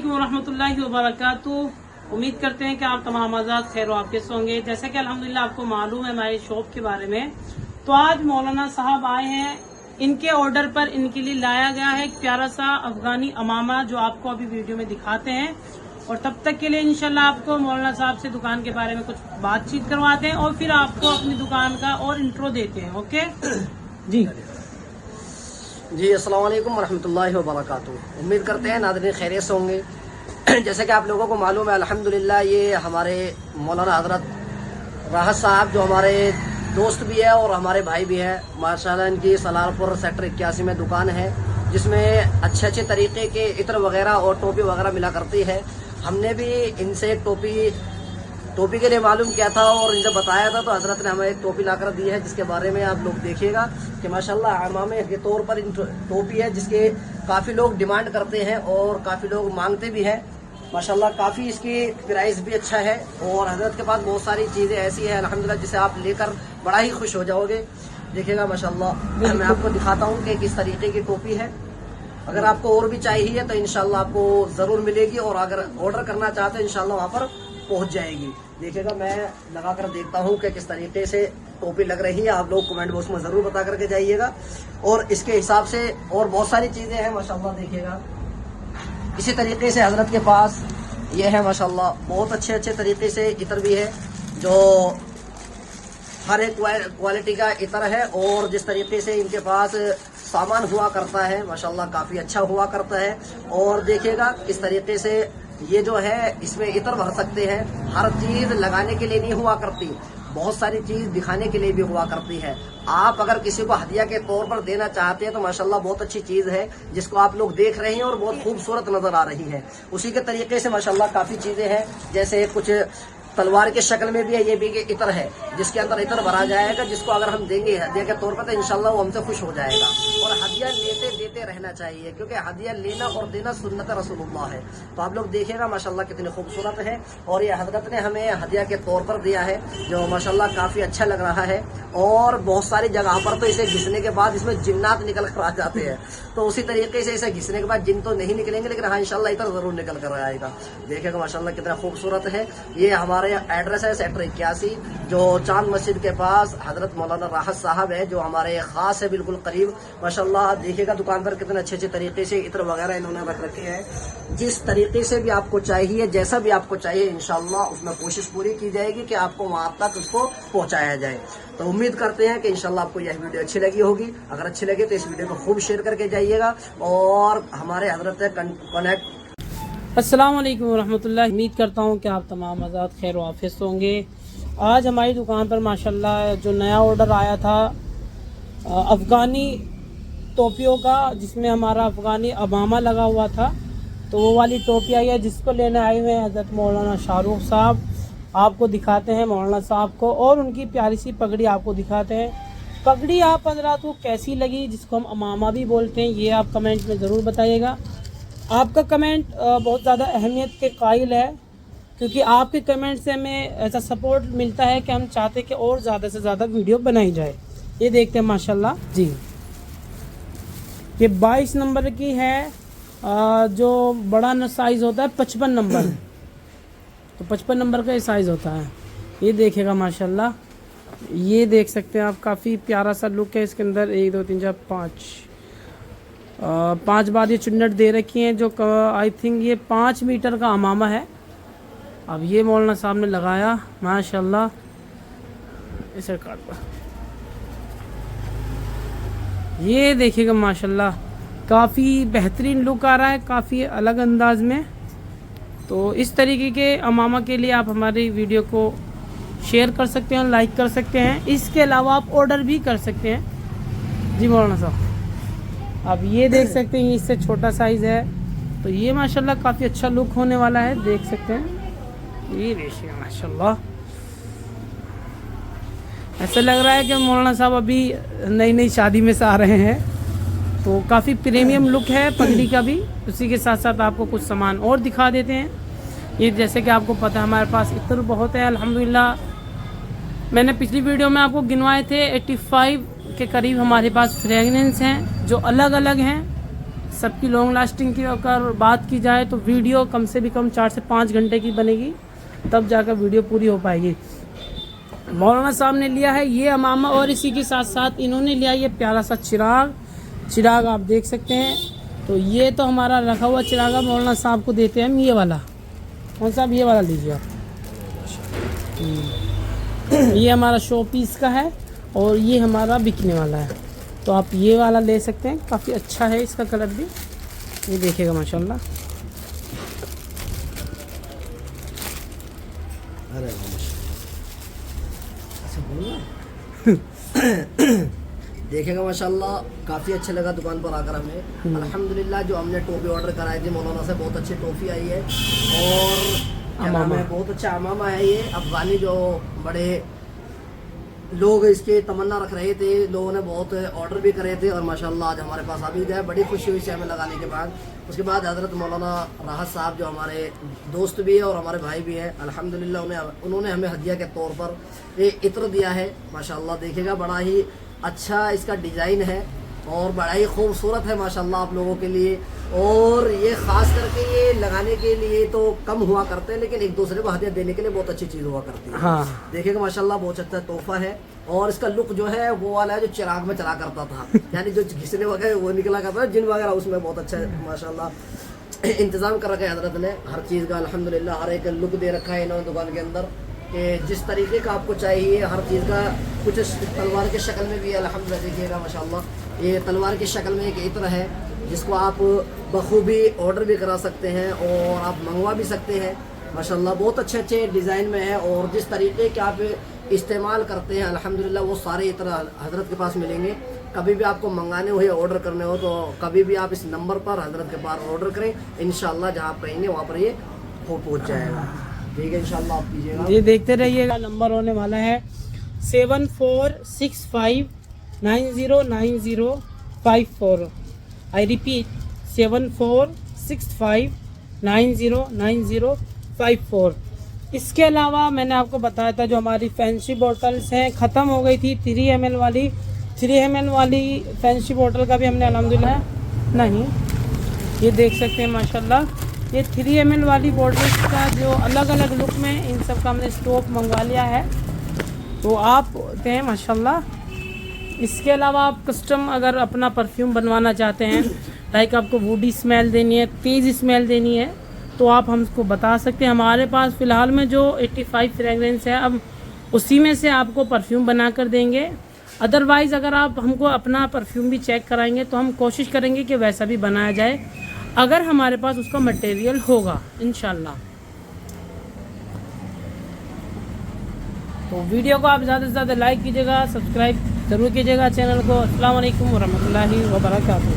अस्सलामुअलैकुम वरहमतुल्लाहि वबरकातुहू। उम्मीद करते हैं कि आप तमाम आज़ाद खैर वाफिस होंगे। जैसा कि अल्हम्दुलिल्लाह आपको मालूम है हमारी शॉप के बारे में, तो आज मौलाना साहब आए हैं। इनके ऑर्डर पर इनके लिए लाया गया है एक प्यारा सा अफगानी अमामा जो आपको अभी वीडियो में दिखाते हैं। और तब तक के लिए इंशाल्लाह आपको मौलाना साहब से दुकान के बारे में कुछ बातचीत करवाते हैं और फिर आपको अपनी दुकान का और इंट्रो देते हैं। ओके जी अस्सलाम वालेकुम वरहमतुल्लाहि वबरकातुहू। उम्मीद करते हैं नाज़रीन खैरियत से होंगे। जैसे कि आप लोगों को मालूम है अल्हम्दुलिल्लाह ये हमारे मौलाना हज़रत राहत साहब जो हमारे दोस्त भी है और हमारे भाई भी है माशाल्लाह। इनकी सलारपुर सेक्टर 81 में दुकान है जिसमें अच्छे अच्छे तरीके के इत्र वगैरह और टोपी वगैरह मिला करती है। हमने भी इनसे एक टोपी के लिए मालूम किया था और इनसे बताया था, तो हजरत ने हमें एक टोपी लाकर दी है जिसके बारे में आप लोग देखिएगा कि माशाल्लाह अमामे के तौर पर टोपी है जिसके काफ़ी लोग डिमांड करते हैं और काफ़ी लोग मांगते भी हैं। माशाल्लाह काफ़ी इसकी प्राइस भी अच्छा है और हजरत के पास बहुत सारी चीज़ें ऐसी हैं अल्हम्दुलिल्लाह जिसे आप लेकर बड़ा ही खुश हो जाओगे। देखिएगा माशाल्लाह मैं आपको दिखाता हूँ कि किस तरीके की टोपी है। अगर आपको और भी चाहिए तो इंशाल्लाह आपको ज़रूर मिलेगी और अगर ऑर्डर करना चाहते हैं इंशाल्लाह वहाँ पर पहुँच जाएगी। देखिएगा मैं लगा कर देखता हूँ कि किस तरीके से टोपी लग रही है। आप लोग कमेंट बॉक्स में ज़रूर बता करके जाइएगा और इसके हिसाब से और बहुत सारी चीज़ें हैं माशाल्लाह। देखिएगा इसी तरीके से हजरत के पास ये है माशाल्लाह बहुत अच्छे तरीके से इत्र भी है जो हर एक क्वालिटी का इत्र है और जिस तरीके से इनके पास सामान हुआ करता है माशाल्लाह काफ़ी अच्छा हुआ करता है। और देखिएगा किस तरीके से ये जो है इसमें इत्र भर सकते हैं। हर चीज़ लगाने के लिए नहीं हुआ करती, बहुत सारी चीज़ दिखाने के लिए भी हुआ करती है। आप अगर किसी को हदिया के तौर पर देना चाहते हैं तो माशाल्लाह बहुत अच्छी चीज़ है जिसको आप लोग देख रहे हैं और बहुत खूबसूरत नज़र आ रही है। उसी के तरीके से माशाल्लाह काफ़ी चीज़ें हैं, जैसे कुछ तलवार के शक्ल में भी है, ये भी इत्र है जिसके अंदर इत्र भरा जाएगा जिसको अगर हम देंगे हदिया के तौर पर तो इंशाल्लाह वो हमसे खुश हो जाएगा। और हदिया लेते देते रहना चाहिए क्योंकि हदिया लेना और देना सुन्नत रसूलुल्लाह है। तो आप लोग देखिएगा माशाल्लाह कितनी खूबसूरत है और ये हजरत ने हमें हदिया के तौर पर दिया है जो माशाल्लाह काफ़ी अच्छा लग रहा है। और बहुत सारी जगह पर तो इसे घिसने के बाद इसमें जिन्नात निकल कर आ जाते हैं, तो उसी तरीके से इसे घिसने के बाद जिन तो नहीं निकलेंगे लेकिन हाँ इंशाल्लाह इतना ज़रूर निकल कर आएगा। देखिएगा माशाल्लाह कितना खूबसूरत है। ये हमारे एड्रेस है सेक्टर 81 जो चांद मस्जिद के पास हजरत मौलाना राहत साहब है जो हमारे खास है बिल्कुल करीब। माशाल्लाह देखिएगा दुकान पर कितने अच्छे तरीके से इत्र वगैरह इन्होंने रख रखे हैं। जिस तरीके से भी आपको चाहिए, जैसा भी आपको चाहिए इंशाल्लाह उसमें कोशिश पूरी की जाएगी कि आपको वहाँ तक उसको पहुँचाया जाए। तो उम्मीद करते हैं कि इंशाल्लाह आपको यह वीडियो अच्छी लगी होगी। अगर अच्छी लगे तो इस वीडियो को खूब शेयर करके जाइएगा और हमारे हजरत से कनेक्ट। अस्सलाम वालेकुम वरहमतुल्लाह। उम्मीद करता हूँ कि आप तमाम आज़ाद खैर वाफिस होंगे। आज हमारी दुकान पर माशाल्लाह जो नया ऑर्डर आया था अफ़गानी टोपियों का जिसमें हमारा अफ़गानी अमामा लगा हुआ था, तो वो वाली टोपी आई है जिसको लेने आए हुए हैं हज़रत मौलाना शाहरुख साहब। आपको दिखाते हैं मौलाना साहब को और उनकी प्यारी सी पगड़ी आपको दिखाते हैं। पगड़ी आप हज़रात को कैसी लगी, जिसको हम अमामा भी बोलते हैं, ये आप कमेंट में ज़रूर बताइएगा। आपका कमेंट बहुत ज़्यादा अहमियत के कायल है क्योंकि आपके कमेंट से हमें ऐसा सपोर्ट मिलता है कि हम चाहते हैं कि और ज़्यादा से ज़्यादा वीडियो बनाई जाए। ये देखते हैं माशाल्लाह जी, ये 22 नंबर की है जो बड़ा साइज़ होता है 55 नंबर, तो 55 नंबर का ये साइज़ होता है। ये देखेगा माशाल्लाह, ये देख सकते हैं आप, काफ़ी प्यारा सा लुक है इसके अंदर। 1 2 3 4 5 बार ये चुन्नट दे रखी हैं जो आई थिंक ये 5 मीटर का अमामा है। अब ये मौलाना साहब ने लगाया माशाल्लाह इसे काट पर, ये देखिएगा माशाल्लाह काफ़ी बेहतरीन लुक आ रहा है, काफ़ी अलग अंदाज में। तो इस तरीके के अमामा के लिए आप हमारी वीडियो को शेयर कर सकते हैं, लाइक कर सकते हैं। इसके अलावा आप ऑर्डर भी कर सकते हैं जी मौलाना साहब। अब ये देख सकते हैं इससे छोटा साइज़ है, तो ये माशाल्लाह काफ़ी अच्छा लुक होने वाला है, देख सकते हैं। ये देखिए माशाल्लाह ऐसा लग रहा है कि मौलाना साहब अभी नई शादी में से आ रहे हैं, तो काफ़ी प्रीमियम लुक है पगड़ी का भी। उसी के साथ साथ आपको कुछ सामान और दिखा देते हैं। ये जैसे कि आपको पता है हमारे पास इत्र बहुत है अल्हम्दुलिल्लाह। मैंने पिछली वीडियो में आपको गिनवाए थे 85 के करीब हमारे पास फ्रेगनेंस हैं जो अलग अलग हैं। सबकी लॉन्ग लास्टिंग की अगर बात की जाए तो वीडियो कम से भी कम 4 से 5 घंटे की बनेगी, तब जाकर वीडियो पूरी हो पाएगी। मौलाना साहब ने लिया है ये अमामा, और इसी के साथ साथ इन्होंने लिया ये प्यारा सा चिराग आप देख सकते हैं। तो ये तो हमारा रखा हुआ चिराग मौलाना साहब को देते हैं हम ये वाला। कौन सा, ये वाला लीजिए आप। ये हमारा शो पीस का है और ये हमारा बिकने वाला है, तो आप ये वाला ले सकते हैं, काफ़ी अच्छा है इसका कलर भी, ये देखिएगा माशाल्लाह। अरे देखेगा माशाल्लाह, काफ़ी अच्छा लगा दुकान पर आकर हमें। अल्हम्दुलिल्लाह जो हमने टोपी ऑर्डर कराई थी मौलाना से, बहुत अच्छी टोपी आई है और अमामा है, बहुत अच्छा अमामा है ये अफगानी। जो बड़े लोग इसके तमन्ना रख रहे थे, लोगों ने बहुत ऑर्डर भी करे थे और माशाल्लाह आज हमारे पास आ भी गया। बड़ी खुशी हुई इसे हमें लगाने के बाद। उसके बाद हज़रत मौलाना राहत साहब जो हमारे दोस्त भी है और हमारे भाई भी हैं, अल्हम्दुलिल्लाह उन्होंने हमें हदिया के तौर पर ये इत्र दिया है माशाल्लाह। देखिएगा बड़ा ही अच्छा इसका डिज़ाइन है और बड़ा ही खूबसूरत है माशाल्लाह आप लोगों के लिए। और ये ख़ास करके ये लगाने के लिए तो कम हुआ करते हैं, लेकिन एक दूसरे को हदिया देने के लिए बहुत अच्छी चीज़ हुआ करती है। हाँ, देखिएगा माशाल्लाह बहुत अच्छा तोहफा है। और इसका लुक जो है वो वाला है जो चिराग में चला करता था, यानी जो घिसने वगैरह वो निकला करता था, जिन वगैरह, उसमें बहुत अच्छा है माशाल्लाह। इंतज़ाम कर रखा है हजरत ने हर चीज़ का, अल्हम्दुलिल्लाह हर एक लुक दे रखा है इन्होंने दुकान के अंदर कि जिस तरीके का आपको चाहिए हर चीज़ का। कुछ तलवार की शक्ल में भी है अल्हम्दुलिल्लाह, देखिएगा माशाल्लाह। ये तलवार की शक्ल में एक इत्र है जिसको आप बखूबी ऑर्डर भी करा सकते हैं और आप मंगवा भी सकते हैं माशाल्लाह। बहुत अच्छे अच्छे डिज़ाइन में है और जिस तरीके के आप इस्तेमाल करते हैं अल्हम्दुलिल्लाह वो सारे इत्र हजरत के पास मिलेंगे। कभी भी आपको मंगाने हो या ऑर्डर करने हो तो कभी भी आप इस नंबर पर हजरत के पास ऑर्डर करें, इंशाल्लाह जहाँ आप कहेंगे वहाँ पर ये पहुँच जाएगा। ठीक है, इंशाल्लाह आप कीजिएगा। ये देखते रहिएगा। नंबर होने वाला है 7465909054। I repeat 7465909054। इसके अलावा मैंने आपको बताया था जो हमारी फैंसी बॉटल्स हैं, ख़त्म हो गई थी 3 ml वाली फैंसी बॉटल का भी हमने अल्हम्दुलिल्लाह नहीं, ये देख सकते हैं माशाल्लाह। ये 3 ml वाली बॉटल्स का जो अलग अलग लुक में इन सब का हमने स्टॉक मंगवा लिया है, तो आप हैं माशाल्लाह। इसके अलावा आप कस्टम अगर अपना परफ्यूम बनवाना चाहते हैं, लाइक आपको वुडी स्मेल देनी है, तेज़ स्मेल देनी है, तो आप हमको बता सकते हैं। हमारे पास फ़िलहाल में जो 85 फ्रेगरेंस है, अब उसी में से आपको परफ्यूम बना कर देंगे। अदरवाइज़ अगर आप हमको अपना परफ्यूम भी चेक कराएंगे तो हम कोशिश करेंगे कि वैसा भी बनाया जाए, अगर हमारे पास उसका मटेरियल होगा इंशाल्लाह। तो वीडियो को आप ज़्यादा से ज़्यादा लाइक कीजिएगा, सब्सक्राइब ज़रूर कीजिएगा चैनल को। अस्सलाम वालेकुम वरहमतुल्लाहि वबरकातुहू।